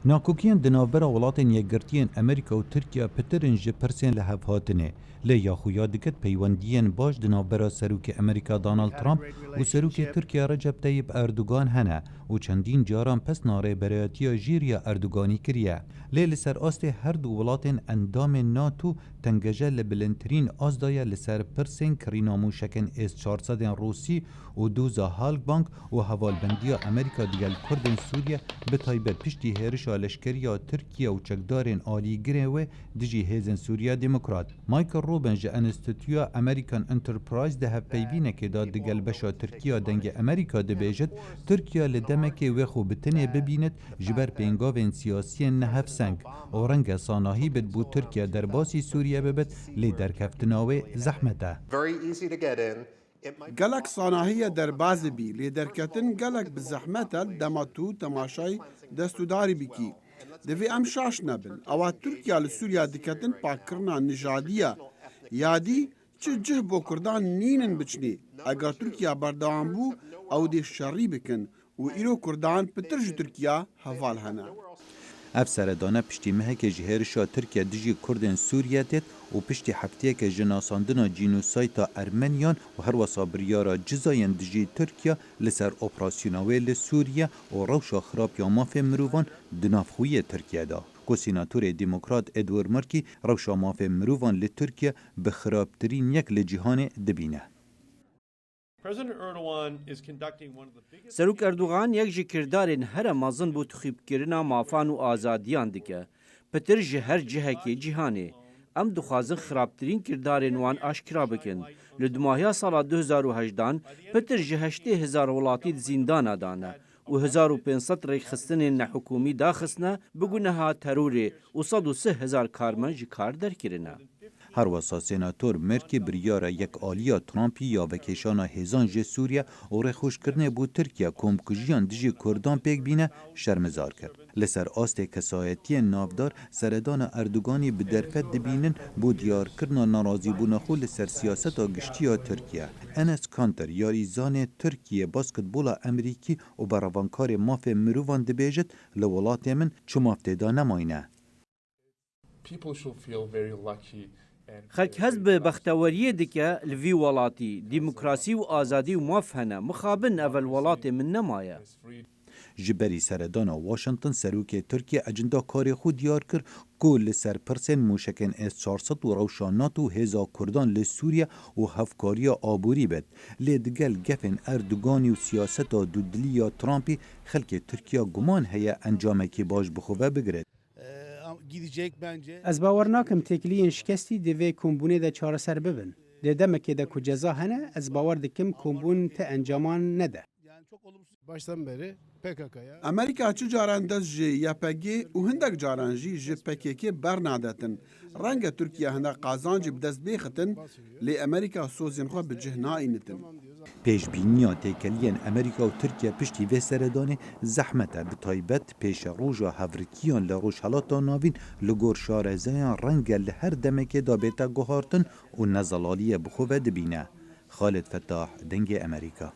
ناکوکیان دنابرا ولاتین یکگرتیان امریکا و ترکیه پترین جپرسین لحف هاتنه لی یاخویا دکت پیوندیان باش دنابرا سروک امریکا دانالد ترامپ و سروک ترکیه رجب طیب اردوگان هنه و چندین جاران پس ناره برایتیا جیریا اردوگانی کریه لی لسر آست هر دو ولاتین اندام ناتو تنگجه لبلنترین آزدایا لسر پرسین کرینامو شکن اس 400 روسی و دوزا هالک بانک و حوالبندیا امریکا دیگل کردن سوریه به تایبت پشتی هرش لشکریا ترکیه و چکدارین آلی گره دجی هیزن سوریا دموکرات مایکل روبن جه انستیتویا امریکان انترپرایز ده پیبینه که داد دگل بشا ترکیه دنگ امریکا ده بیجد ترکیه لدمکه و خو بتنه ببیند جبر پینگاوین سیاسی نهف سنگ و رنگ ساناهی بد بو ترکیه در باسی سوریه ببد لی در کفتناوی زحمته گلک صناهی در باز بی لیدر کتن گلک بزحمت دماتو تماشای دستوداری بکی دوی ام شاش نبن او ترکیه لسوریا دکتن پاکرنا نژادیه یادی چه جه بو کردان نینن بچنی اگر ترکیه بردوام بو او دی شری بکن و ایرو کردان پترج ترکیه حوال هنه اف سردانه پشتی مهک جهرشا ترکیه دجی کردن سوریه دید و پشتی هفته که جناساندنا جینوسایتا ارمنیان و هر وصا بریارا جزاین دجی ترکیه لسر اپراسیوناوی لسوریه و روشا خراب یا ماف مروان دناف خوی ترکیه دا. کو سیناتور دموکرات ادوار مرکی روشا ماف مروان لترکیه بخرابترین یک لجهان دبینه. سروک اردوغان یک جی کردارین هر مازن بو تخیبکرنا مافان و آزادیان دکه پتر جه هر جهه که جهانه ام دخوازن خرابترین کردارین وان آشکرا بکن لدماهیا سالا 2018 پتر جه 8000 ولاتی زندان دانه و 1500 ریخ خستن نحکومی داخستنه بگونه تروری و 103,000 کارمن جی کار در کرنه هر وسا سناتور مرکی بریارا یک آلیا ترامپی یا وکیشانا هزان جه سوریه و رخوش کرنه بو ترکیه کمکجیان دجی کردان پیک بینه شرمزار کرد. لسر آست کسایتی نافدار سردان اردوگانی به درفت دبینن بو دیار کرنا نارازی بو نخول لسر سیاست گشتی ترکیه. انس کانتر یاری زان ترکیه باسکتبولا امریکی و براوانکار ماف مروان دبیجت لولات من چو مافتدا نماینه. خلق حزب بختوریه دکه لوی ولاتی دموکراسی و آزادی و موافهنه مخابن اول ولات من نمایه جبری سردان واشنطن سروک ترکیه اجندا کاری خود دیار کر کل سر پرسن موشکن اس 400 و روشانات و هزا کردان لسوریه و هفکاری آبوری بد لدگل گفن اردوگانی و سیاست دودلی ترامپی خلق ترکیه گمان هیا انجامه که باش بخواه بگرد از باور ناکم تکلیین شکستی دوی کمبونه ده چاره سر ببن. ده دمکه ده کجزا هنه از باور دکم کمبون ته انجامان نده. Baştan beri PKK'ya امریکا چه جاران دست جه یپگی و هندک جاران جه PKK برنادتن رنگ ترکیه هنده قازانج بدست بیختن لی امریکا سوزین خواه به جه ناینتن پیش بینیا تکلیین امریکا و ترکیه پشتی و سردان زحمته به تایبت پیش روژا هفرکیان لروش حالاتا ناوین لگور شارزیان رنگ لهر دمکه دا بیتا گوهارتن و نزلالی بخواه دبینه. خالد فتاح دنگ امریکا